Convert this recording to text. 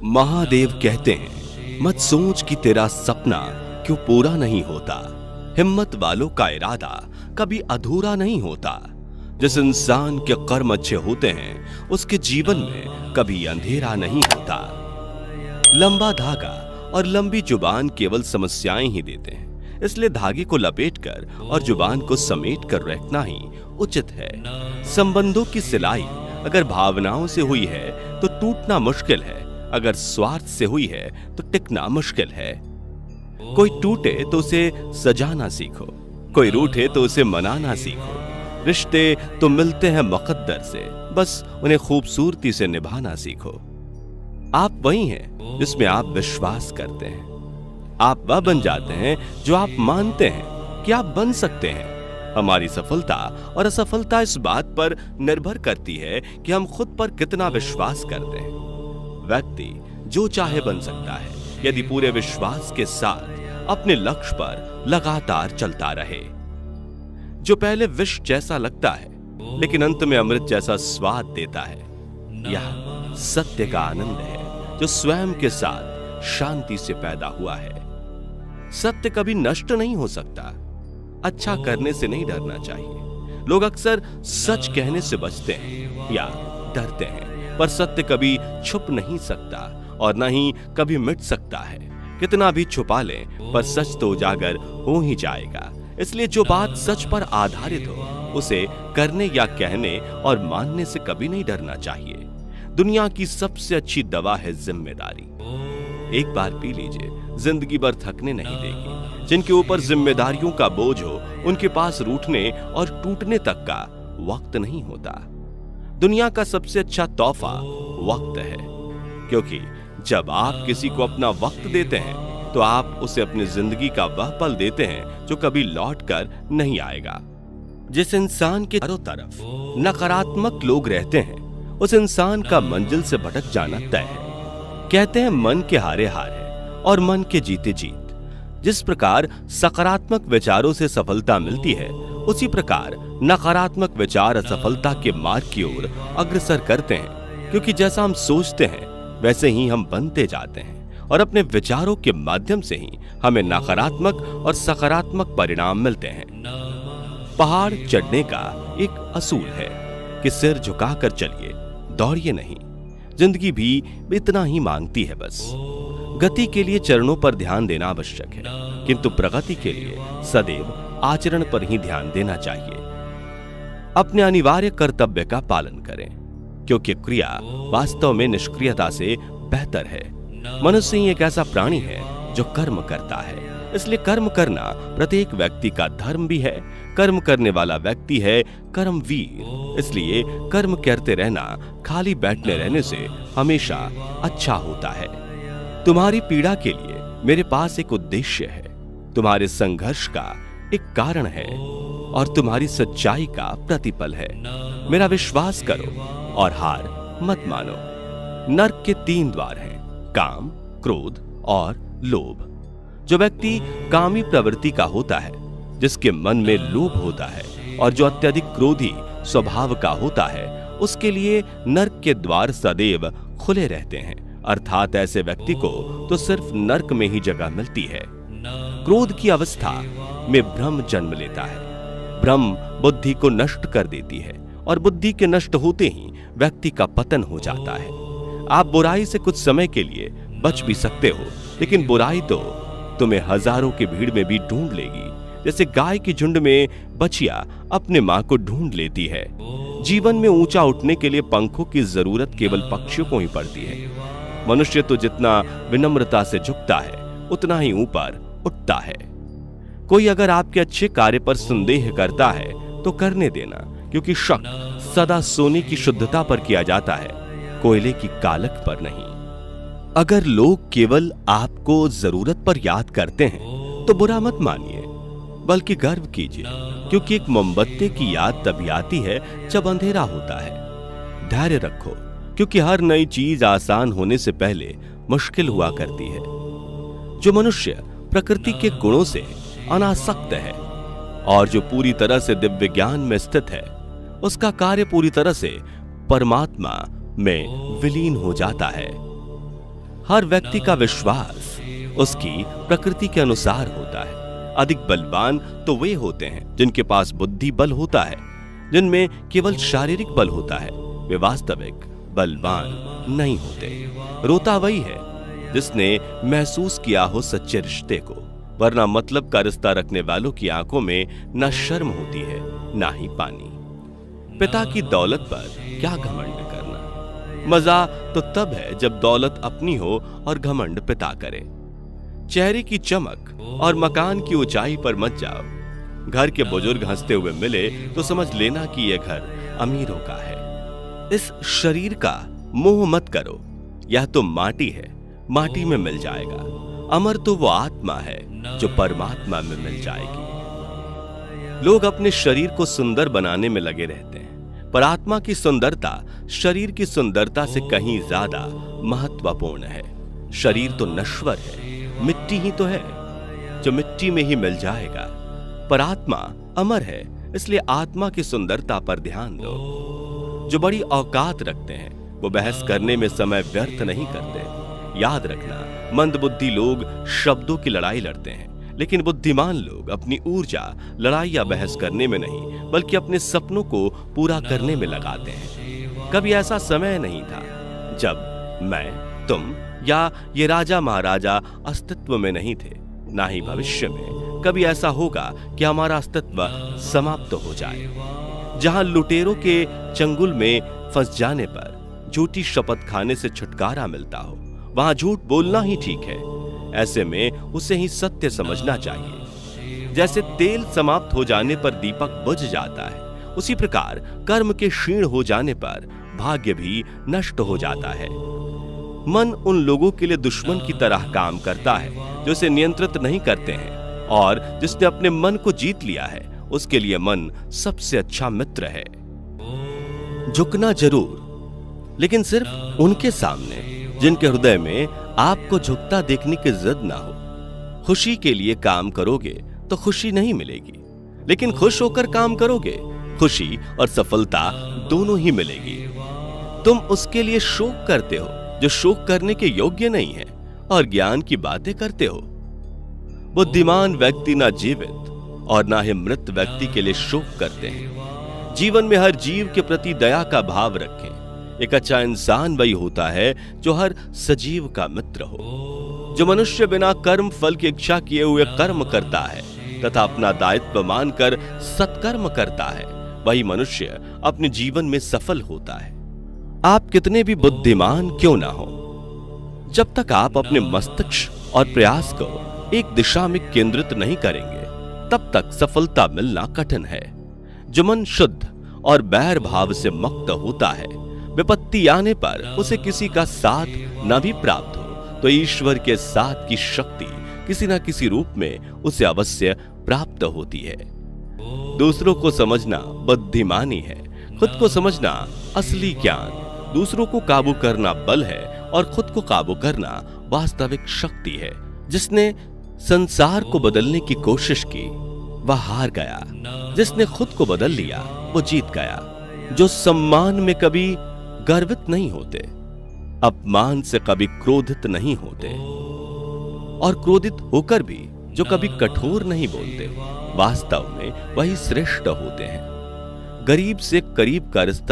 महादेव कहते हैं, मत सोच कि तेरा सपना क्यों पूरा नहीं होता। हिम्मत वालों का इरादा कभी अधूरा नहीं होता। जिस इंसान के कर्म अच्छे होते हैं उसके जीवन में कभी अंधेरा नहीं होता। लंबा धागा और लंबी जुबान केवल समस्याएं ही देते हैं, इसलिए धागे को लपेटकर और जुबान को समेट कर रखना ही उचित है। संबंधों की सिलाई अगर भावनाओं से हुई है तो टूटना मुश्किल है, अगर स्वार्थ से हुई है तो टिकना मुश्किल है। कोई टूटे तो उसे सजाना सीखो, कोई रूठे तो उसे मनाना सीखो। रिश्ते तो मिलते हैं मुकद्दर से, बस उन्हें खूबसूरती से निभाना सीखो। आप वही हैं जिसमें आप विश्वास करते हैं। आप वह बन जाते हैं जो आप मानते हैं कि आप बन सकते हैं। हमारी सफलता और असफलता इस बात पर निर्भर करती है कि हम खुद पर कितना विश्वास करते हैं। व्यक्ति जो चाहे बन सकता है यदि पूरे विश्वास के साथ अपने लक्ष्य पर लगातार चलता रहे। जो पहले विष जैसा लगता है लेकिन अंत में अमृत जैसा स्वाद देता है, यह सत्य का आनंद है जो स्वयं के साथ शांति से पैदा हुआ है। सत्य कभी नष्ट नहीं हो सकता। अच्छा करने से नहीं डरना चाहिए। लोग अक्सर सच कहने से बचते हैं या डरते हैं, पर सत्य कभी छुप नहीं सकता और न ही कभी मिट सकता है। कितना भी छुपा लें पर सच तो उजागर हो ही जाएगा। इसलिए जो बात सच पर आधारित हो उसे करने या कहने और मानने से कभी नहीं डरना चाहिए। दुनिया की सबसे अच्छी दवा है जिम्मेदारी। एक बार पी लीजिए, जिंदगी भर थकने नहीं देगी। जिनके ऊपर जिम्मेदारियों का बोझ हो उनके पास रूठने और टूटने तक का वक्त नहीं होता। दुनिया का सबसे अच्छा तोहफा वक्त है, क्योंकि जब आप किसी को अपना वक्त देते हैं तो आप उसे अपनी जिंदगी का वह पल देते हैं जो कभी लौट कर नहीं आएगा। जिस इंसान के चारों तरफ नकारात्मक लोग रहते हैं उस इंसान का मंजिल से भटक जाना तय है। कहते हैं मन के हारे हार है और मन के जीते जीत। जिस प्रकार सकारात्मक विचारों से सफलता मिलती है उसी प्रकार नकारात्मक विचार असफलता के मार्ग की ओर अग्रसर करते हैं, क्योंकि जैसा हम सोचते हैं वैसे ही हम बनते जाते हैं और अपने विचारों के माध्यम से ही हमें नकारात्मक और सकारात्मक परिणाम मिलते हैं। पहाड़ चढ़ने का एक असूल है कि सिर झुकाकर चलिए, दौड़िए नहीं। जिंदगी भी इतना ही मांगती है, बस गति के लिए चरणों पर ध्यान देना आवश्यक है, किंतु प्रगति के लिए सदैव आचरण पर ही ध्यान देना चाहिए। अपने अनिवार्य कर्तव्य का पालन करें, क्योंकि क्रिया वास्तव में निष्क्रियता से बेहतर है। मनुष्य ही एक ऐसा प्राणी है जो कर्म करता है, इसलिए कर्म करना प्रत्येक व्यक्ति का धर्म भी है। कर्म करने वाला व्यक्ति है कर्मवीर। इसलिए कर्म करते रहना खाली बैठने रहने से हमेशा अच्छा होता है। तुम्हारी पीड़ा के लिए मेरे पास एक उद्देश्य है, तुम्हारे संघर्ष का एक कारण है और तुम्हारी सच्चाई का प्रतिफल है। मेरा विश्वास करो और हार मत मानो। नर्क के 3 द्वार हैं, काम, क्रोध और लोभ। जो व्यक्ति कामी प्रवृत्ति का होता है, जिसके मन में लोभ होता है और जो अत्यधिक क्रोधी स्वभाव का होता है, उसके लिए नर्क के द्वार सदैव खुले रहते हैं। अर्थात ऐसे व्यक्ति को तो सिर्फ नर्क में ही जगह मिलती है। क्रोध की अवस्था में भ्रम जन्म लेता है। भ्रम बुद्धि को नष्ट कर देती है और बुद्धि के नष्ट होते ही व्यक्ति का पतन हो जाता है। आप बुराई से कुछ समय के लिए बच भी सकते हो, लेकिन बुराई तो तुम्हें हजारों की भीड़ में भी ढूंढ लेगी। जैसे गाय की झुंड में बछिया अपने मां को ढूंढ लेती है। जीवन में ऊंचा उठने के लिए पंखों की जरूरत केवल पक्षियों को ही पड़ती है। मनुष्य तो जितना विनम्रता से झुकता है उतना ही ऊपर उठता है। कोई अगर आपके अच्छे कार्य पर संदेह करता है तो करने देना, क्योंकि शक सदा सोने की शुद्धता पर किया जाता है, कोयले की कालख पर नहीं। अगर लोग केवल आपको जरूरत पर याद करते हैं तो बुरा मत मानिए, बल्कि गर्व कीजिए, क्योंकि एक मोमबत्ती की याद तभी आती है जब अंधेरा होता है। धैर्य रखो, क्योंकि हर नई चीज आसान होने से पहले मुश्किल हुआ करती है। जो मनुष्य प्रकृति के गुणों से अनासक्त है और जो पूरी तरह से दिव्य ज्ञान में स्थित है, उसका कार्य पूरी तरह से परमात्मा में विलीन हो जाता है। हर व्यक्ति का विश्वास उसकी प्रकृति के अनुसार होता है। अधिक बलवान तो वे होते हैं जिनके पास बुद्धि बल होता है, जिनमें केवल शारीरिक बल होता है। वे वास्तविक बलवान नहीं होते। रोता वही है जिसने महसूस किया हो सच्चे रिश्ते को, वरना मतलब का रिश्ता रखने वालों की आंखों में न शर्म होती है ना ही पानी। पिता की दौलत पर क्या घमंड करना। मजा तो तब है जब दौलत अपनी हो और घमंड पिता करे। चेहरे की चमक और मकान की ऊंचाई पर मत जाओ। घर के बुजुर्ग हंसते हुए मिले तो समझ लेना कि यह घर अमीरों का है। इस शरीर का मोह मत करो, यह तो माटी है, माटी में मिल जाएगा। अमर तो वो आत्मा है जो परमात्मा में मिल जाएगी। लोग अपने शरीर को सुंदर बनाने में लगे रहते हैं, पर आत्मा की सुंदरता शरीर की सुंदरता से कहीं ज्यादा महत्वपूर्ण है। शरीर तो नश्वर है, मिट्टी ही तो है, जो मिट्टी में ही मिल जाएगा। पर आत्मा अमर है, इसलिए आत्मा की सुंदरता पर ध्यान दो। जो बड़ी औकात रखते हैं वो बहस करने में समय व्यर्थ नहीं करते। याद रखना, मंदबुद्धि लोग शब्दों की लड़ाई लड़ते हैं, लेकिन बुद्धिमान लोग अपनी ऊर्जा लड़ाई या बहस करने में नहीं बल्कि अपने सपनों को पूरा करने में लगाते हैं। कभी ऐसा समय नहीं था जब मैं, तुम या ये राजा महाराजा अस्तित्व में नहीं थे, ना ही भविष्य में कभी ऐसा होगा कि हमारा अस्तित्व समाप्त हो जाए। जहां लुटेरों के चंगुल में फंस जाने पर झूठी शपथ खाने से छुटकारा मिलता हो, वहां झूठ बोलना ही ठीक है। ऐसे में उसे ही सत्य समझना चाहिए। जैसे तेल समाप्त हो जाने पर दीपक बुझ जाता है, उसी प्रकार कर्म के क्षीण हो जाने पर भाग्य भी नष्ट हो जाता है। मन उन लोगों के लिए दुश्मन की तरह काम करता है जो इसे नियंत्रित नहीं करते हैं, और जिसने अपने मन को जीत लिया है उसके लिए मन सबसे अच्छा मित्र है। झुकना जरूर, लेकिन सिर्फ उनके सामने जिनके हृदय में आपको झुकता देखने की जिद ना हो। खुशी के लिए काम करोगे तो खुशी नहीं मिलेगी, लेकिन खुश होकर काम करोगे खुशी और सफलता दोनों ही मिलेगी। तुम उसके लिए शोक करते हो जो शोक करने के योग्य नहीं है, और ज्ञान की बातें करते हो। बुद्धिमान व्यक्ति ना जीवित और ना ही मृत व्यक्ति के लिए शोक करते हैं। जीवन में हर जीव के प्रति दया का भाव रखें। एक अच्छा इंसान वही होता है जो हर सजीव का मित्र हो। जो मनुष्य बिना कर्म फल की इच्छा किए हुए कर्म करता है तथा अपना दायित्व मानकर सत्कर्म करता है, वही मनुष्य अपने जीवन में सफल होता है। आप कितने भी बुद्धिमान क्यों ना हो, जब तक आप अपने मस्तिष्क और प्रयास को एक दिशा में केंद्रित नहीं करेंगे, तब तक सफलता मिलना कठिन है। जो मन शुद्ध और बैर भाव से मुक्त होता है, विपत्ति आने पर उसे किसी का साथ न भी प्राप्त हो तो ईश्वर के साथ की शक्ति किसी न किसी रूप में उसे अवश्य प्राप्त होती है। दूसरों को समझना बुद्धिमानी है, खुद को समझना असली ज्ञान। दूसरों को काबू करना बल है और खुद को काबू करना वास्तविक शक्ति है। जिसने संसार को बदलने की कोशिश की वह हार गया, जिसने खुद को बदल लिया वो जीत गया। जो सम्मान में कभी गर्वित नहीं होते, अपमान से कभी क्रोधित नहीं होते, और क्रोधित होकर भी जो कभी कठोर नहीं बोलते, वास्तव में वही श्रेष्ठ होते हैं। गरीब से करीब का रिश्ता